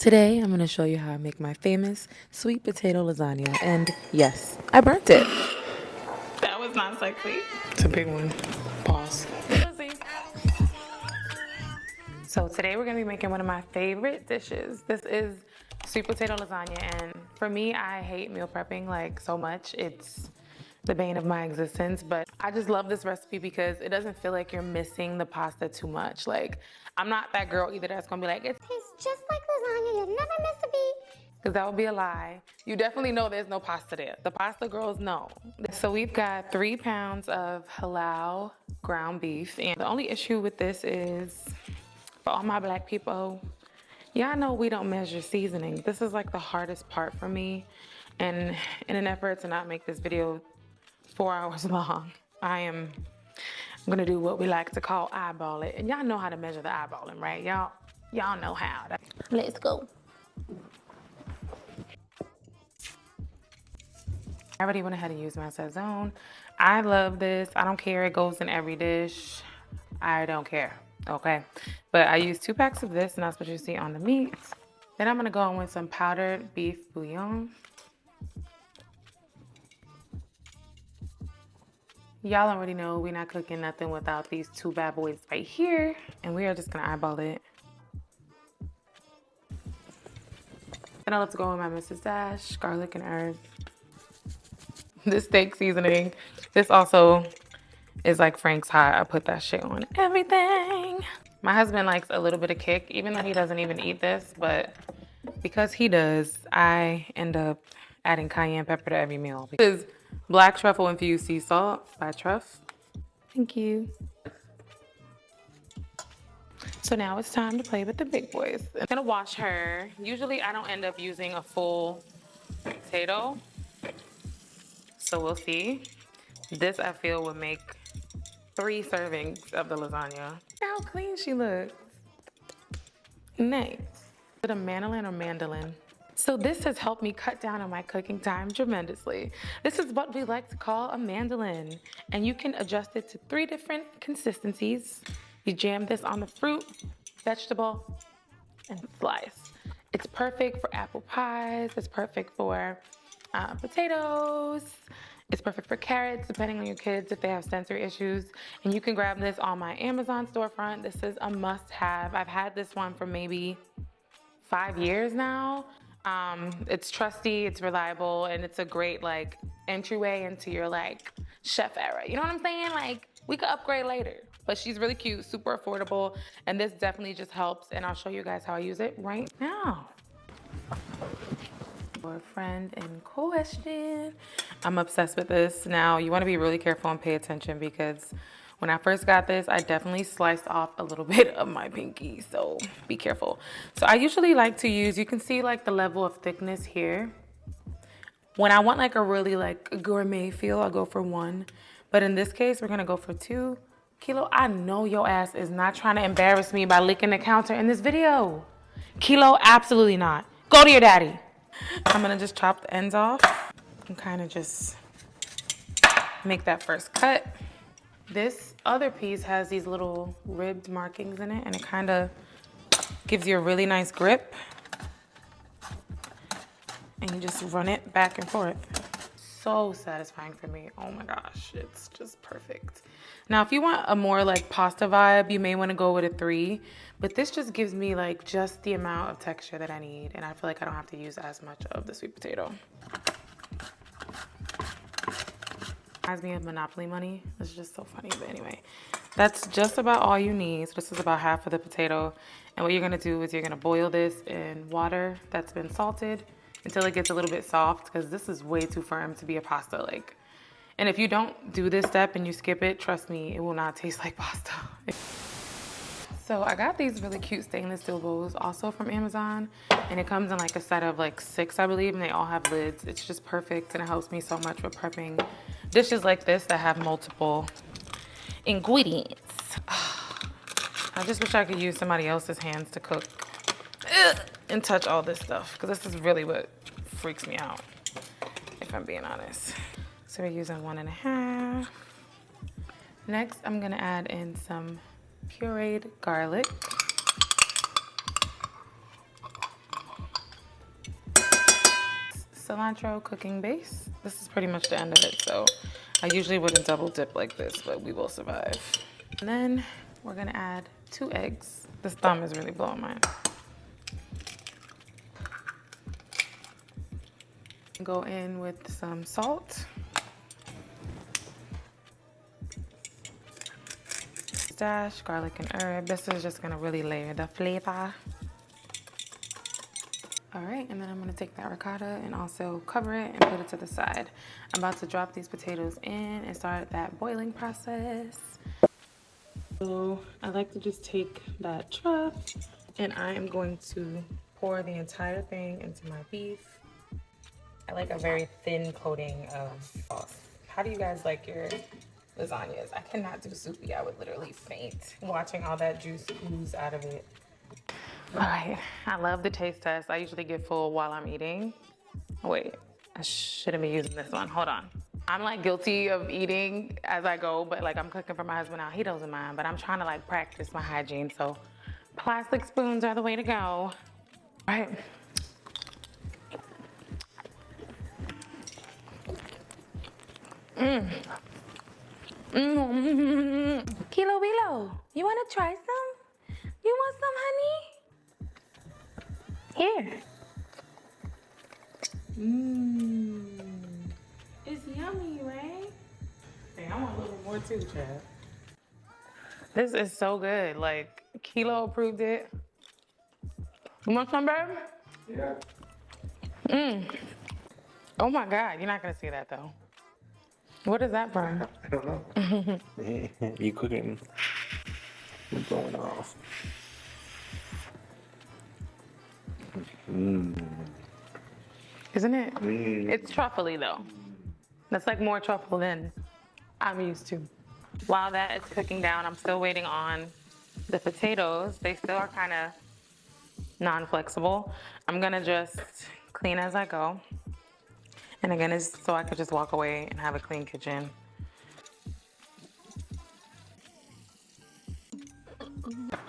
Today, I'm going to show you how I make my famous sweet potato lasagna. And yes, I burnt it. That was not sexy. It's a big one. Pause. So today we're going to be making one of my favorite dishes. This is sweet potato lasagna, and for me, I hate meal prepping like so much. It's the bane of my existence, but I just love this recipe because it doesn't feel like you're missing the pasta too much. Like, I'm not that girl either that's gonna be like, it tastes just like lasagna, you'll never miss a beat. Because that would be a lie. You definitely know there's no pasta there. The pasta girls know. So we've got 3 pounds of halal ground beef, and the only issue with this is, for all my black people, y'all know we don't measure seasoning. This is like the hardest part for me, and in an effort to not make this video 4 hours long, I'm gonna do what we like to call eyeball it. And y'all know how to measure the eyeballing, right? Y'all know how. Let's go. I already went ahead and used my Sazone. I love this. I don't care. It goes in every dish. I don't care. Okay. But I use 2 packs of this, and that's what you see on the meat. Then I'm gonna go in with some powdered beef bouillon. Y'all already know we're not cooking nothing without these 2 bad boys right here. And we are just gonna eyeball it. Then I love to go with my Mrs. Dash, garlic and herb. This steak seasoning, this also is like Frank's Hot. I put that shit on everything. My husband likes a little bit of kick, even though he doesn't even eat this, but because he does, I end up adding cayenne pepper to every meal. This is black truffle infused sea salt by Truff. Thank you. So now it's time to play with the big boys. I'm gonna wash her. Usually I don't end up using a full potato, so we'll see. This I feel would make 3 servings of the lasagna. Look how clean she looks. Nice. Is it a mandolin or mandolin? So this has helped me cut down on my cooking time tremendously. This is what we like to call a mandolin, and you can adjust it to 3 different consistencies. You jam this on the fruit, vegetable, and slice. It's perfect for apple pies. It's perfect for potatoes. It's perfect for carrots, depending on your kids if they have sensory issues. And you can grab this on my Amazon storefront. This is a must-have. I've had this one for maybe 5 years now. It's trusty, it's reliable, and it's a great like entryway into your like chef era. You know what I'm saying? Like, we could upgrade later. But she's really cute, super affordable, and this definitely just helps. And I'll show you guys how I use it right now. For a friend in question, I'm obsessed with this. Now, you want to be really careful and pay attention because when I first got this, I definitely sliced off a little bit of my pinky, so be careful. So I usually like to use, you can see like the level of thickness here. When I want like a really like gourmet feel, I'll go for 1. But in this case, we're gonna go for 2. Kilo, I know your ass is not trying to embarrass me by licking the counter in this video. Kilo, absolutely not. Go to your daddy. I'm gonna just chop the ends off and kind of just make that first cut. This other piece has these little ribbed markings in it, and it kind of gives you a really nice grip. And you just run it back and forth. So satisfying for me. Oh my gosh, it's just perfect. Now, if you want a more like pasta vibe, you may want to go with a 3, but this just gives me like just the amount of texture that I need, and I feel like I don't have to use as much of the sweet potato. Reminds me of Monopoly money. It's just so funny, but anyway, that's just about all you need. So this is about half of the potato, and what you're gonna do is you're gonna boil this in water that's been salted until it gets a little bit soft, because this is way too firm to be a pasta. Like, and if you don't do this step and you skip it, trust me, it will not taste like pasta. So I got these really cute stainless steel bowls also from Amazon, and it comes in like a set of like 6, I believe, and they all have lids. It's just perfect, and it helps me so much with prepping dishes like this that have multiple ingredients. I just wish I could use somebody else's hands to cook and touch all this stuff, because this is really what freaks me out, if I'm being honest. So we're using 1.5. Next, I'm gonna add in some pureed garlic. cilantro cooking base. This is pretty much the end of it, so I usually wouldn't double dip like this, but we will survive. And then we're gonna add 2 eggs. This thumb is really blowing mine. Go in with some salt. Dash, garlic and herb. This is just gonna really layer the flavor. All right, and then I'm gonna take that ricotta and also cover it and put it to the side. I'm about to drop these potatoes in and start that boiling process. So I like to just take that truff and I am going to pour the entire thing into my beef. I like a very thin coating of sauce. How do you guys like your lasagnas? I cannot do soupy. I would literally faint watching all that juice ooze out of it. All right, I love the taste test. I usually get full while I'm eating. Wait, I shouldn't be using this one. Hold on. I'm like guilty of eating as I go, but like I'm cooking for my husband now. He doesn't mind, but I'm trying to like practice my hygiene. So plastic spoons are the way to go. All right. Kilo Willow, you want to try some? You want some, honey? Here. It's yummy, right? Hey, I want a little more too, Chad. This is so good. Like, Kilo approved it. You want some, babe? Yeah. Oh my God, you're not gonna see that though. What is that from? I don't know. You cooking? I'm going off. Isn't it? It's truffly though. That's like more truffle than I'm used to. While that is cooking down, I'm still waiting on the potatoes. They still are kind of non-flexible. I'm gonna just clean as I go. And again, it's so I could just walk away and have a clean kitchen.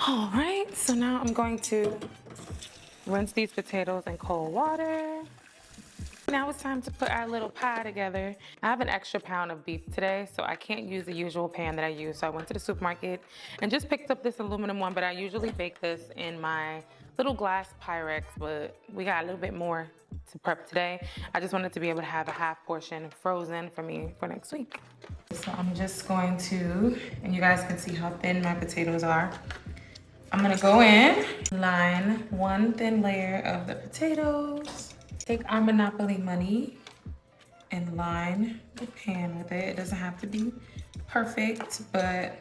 All right, so now I'm going to rinse these potatoes in cold water. Now it's time to put our little pie together. I have an extra pound of beef today, so I can't use the usual pan that I use. So I went to the supermarket and just picked up this aluminum one, but I usually bake this in my little glass Pyrex, but we got a little bit more to prep today. I just wanted to be able to have a half portion frozen for me for next week. So I'm just going to, and you guys can see how thin my potatoes are. I'm gonna go in, line one thin layer of the potatoes, take our Monopoly money and line the pan with it. It doesn't have to be perfect, but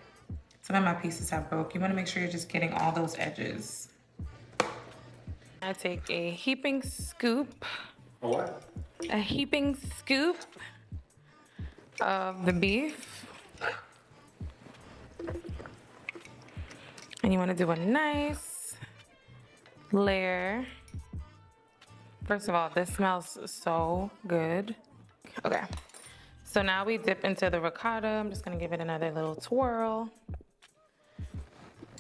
some of my pieces have broke. You wanna make sure you're just getting all those edges. I take a heaping scoop. A what? A heaping scoop of the beef. And you wanna do a nice layer. First of all, this smells so good. Okay, so now we dip into the ricotta. I'm just gonna give it another little twirl.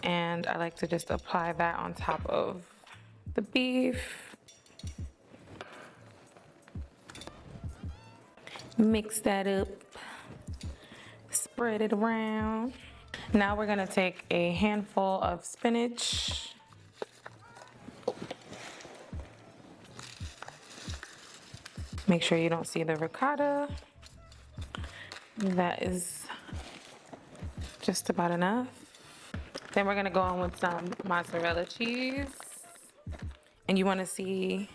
And I like to just apply that on top of the beef. Mix that up, spread it around. Now we're gonna take a handful of spinach. Make sure you don't see the ricotta. That is just about enough. Then we're gonna go on with some mozzarella cheese. And you wanna see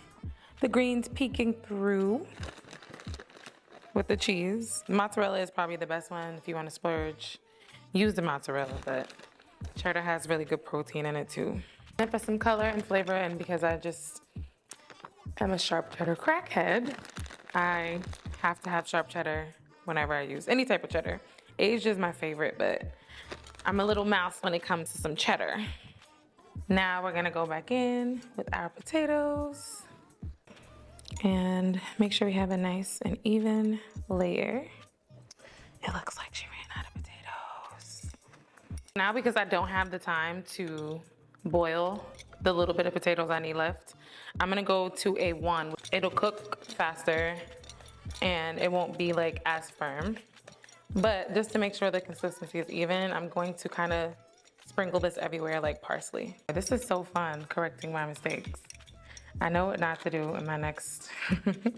the greens peeking through with the cheese. Mozzarella is probably the best one if you wanna splurge. Use the mozzarella, but cheddar has really good protein in it too. And for some color and flavor, and because I just am a sharp cheddar crackhead, I have to have sharp cheddar whenever I use any type of cheddar. Aged is my favorite, but I'm a little mouse when it comes to some cheddar. Now we're gonna go back in with our potatoes and make sure we have a nice and even layer. It looks like she ran out of potatoes. Now, because I don't have the time to boil the little bit of potatoes I need left, I'm gonna go to a 1. It'll cook faster and it won't be like as firm. But just to make sure the consistency is even, I'm going to kind of sprinkle this everywhere like parsley. This is so fun, correcting my mistakes. I know what not to do in my next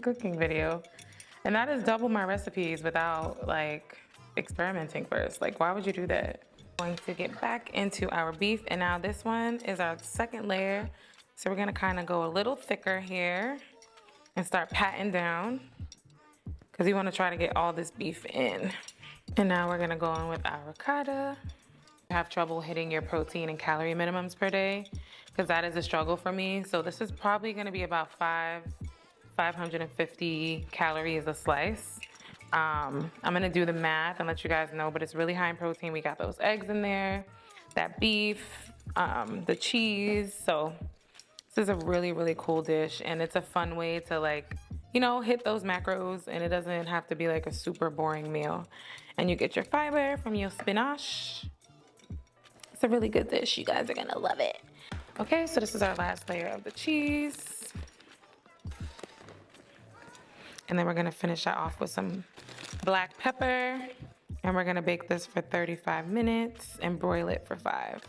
cooking video. And that is double my recipes without like experimenting first. Like, why would you do that? Going to get back into our beef, and now this one is our second layer. So we're gonna kind of go a little thicker here and start patting down because we want to try to get all this beef in. And now we're gonna go in with our ricotta. Have trouble hitting your protein and calorie minimums per day, because that is a struggle for me. So this is probably gonna be about 550 calories a slice. I'm gonna do the math and let you guys know, but it's really high in protein. We got those eggs in there, that beef, the cheese. So this is a really, really cool dish, and it's a fun way to, like, you know, hit those macros, and it doesn't have to be like a super boring meal. And you get your fiber from your spinach. It's a really good dish. You guys are gonna love it. Okay, so this is our last layer of the cheese. And then we're gonna finish that off with some black pepper. And we're gonna bake this for 35 minutes and broil it for 5.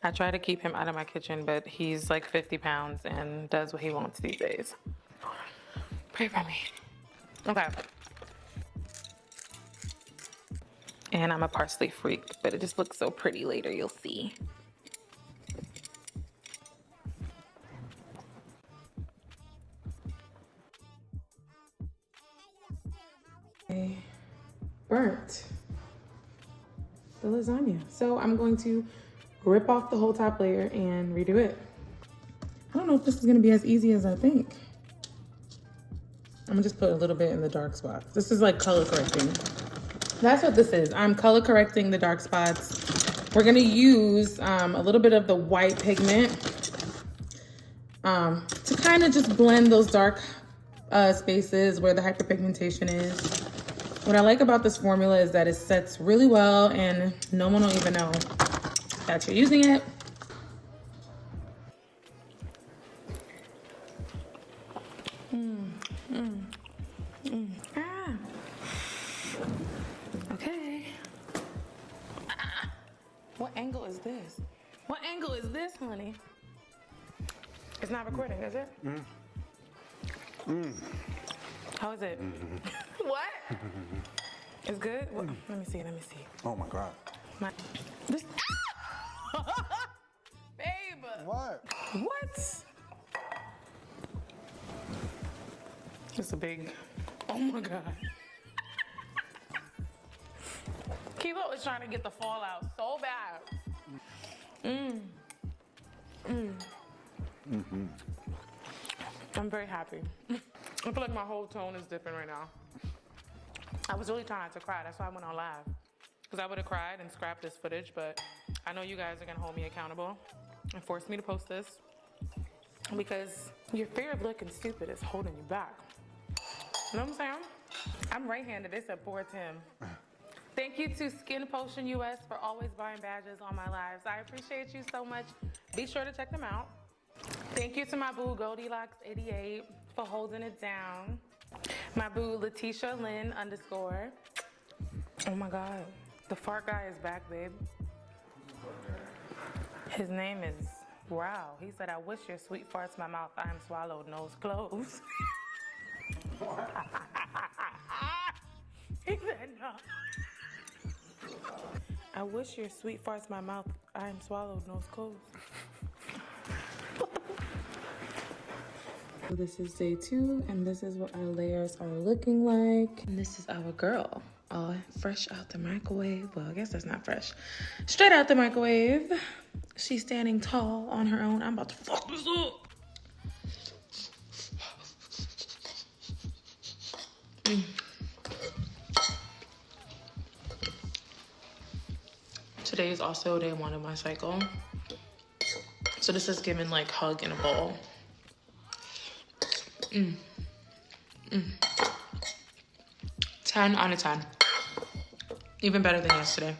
I try to keep him out of my kitchen, but he's like 50 pounds and does what he wants these days. Pray for me. Okay. And I'm a parsley freak, but it just looks so pretty later, you'll see. Burnt the lasagna. So I'm going to rip off the whole top layer and redo it. I don't know if this is gonna be as easy as I think. I'm gonna just put a little bit in the dark spots. This is like color correcting. That's what this is. I'm color correcting the dark spots. We're gonna use a little bit of the white pigment to kind of just blend those dark spaces where the hyperpigmentation is. What I like about this formula is that it sets really well and no one will even know that you're using it. Okay. What angle is this? What angle is this, honey? It's not recording, is it? How is it? What? It's good? What? Let me see. Oh my God. This. Babe. What? What? It's a big. Oh my God. Kilo is trying to get the fallout so bad. I'm very happy. I feel like my whole tone is different right now. I was really trying not to cry. That's why I went on live. Because I would have cried and scrapped this footage, but I know you guys are going to hold me accountable and force me to post this. Because your fear of looking stupid is holding you back. You know what I'm saying? I'm right-handed. It's at 410. Thank you to Skin Potion US for always buying badges on my lives. I appreciate you so much. Be sure to check them out. Thank you to my boo Goldilocks88 for holding it down. My boo Letitia Lynn _ Oh my God. The fart guy is back, babe. His name is Wow. He said, I wish your sweet farts my mouth. I am swallowed, nose closed. He said no. I wish your sweet farts my mouth. I am swallowed, nose closed. This is day 2, and this is what our layers are looking like. And this is our girl, all fresh out the microwave. Well, I guess that's not fresh. Straight out the microwave. She's standing tall on her own. I'm about to fuck this up. Today is also day 1 of my cycle. So this is given like hug in a bowl. 10 out of 10. Even better than yesterday.